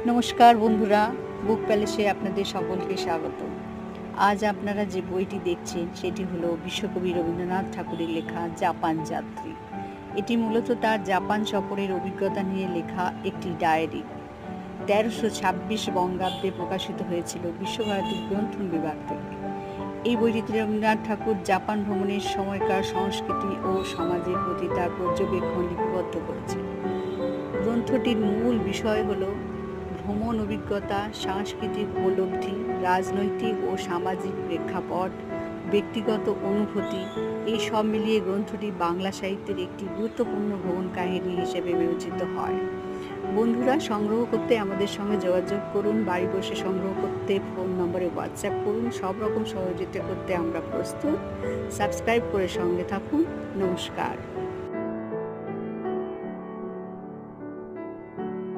নমস্কার বন্ধুরা, বুক প্যালেসে আপনাদের সকলকে স্বাগত। আজ আপনারা যে বইটি দেখছেন সেটি হলো বিশ্বকবি রবীন্দ্রনাথ ঠাকুরের লেখা জাপান যাত্রী। এটি মূলত তার জাপান সফরের অভিজ্ঞতা নিয়ে লেখা একটি ডায়েরি। 1326 বঙ্গাব্দে প্রকাশিত হয়েছিল বিশ্বভারতীর গ্রন্থন বিভাগ থেকে। এই বইটিতে রবীন্দ্রনাথ ঠাকুর জাপান ভ্রমণের সময়কার সংস্কৃতি ও সমাজের প্রতি তার পর্যবেক্ষণ লিপিবদ্ধ করেছেন। গ্রন্থটির মূল বিষয় হলো ভ্রমণ অভিজ্ঞতা, সাংস্কৃতিক উপলব্ধি, রাজনৈতিক ও সামাজিক প্রেক্ষাপট, ব্যক্তিগত অনুভূতি, এই সব মিলিয়ে গ্রন্থটি বাংলা সাহিত্যের একটি গুরুত্বপূর্ণ ভ্রমণ কাহিনী হিসেবে বিবেচিত হয়। বন্ধুরা, সংগ্রহ করতে আমাদের সঙ্গে যোগাযোগ করুন। বাড়ি বসে সংগ্রহ করতে ফোন নম্বরে হোয়াটসঅ্যাপ করুন। সব রকম সহযোগিতা করতে আমরা প্রস্তুত। সাবস্ক্রাইব করে সঙ্গে থাকুন। নমস্কার।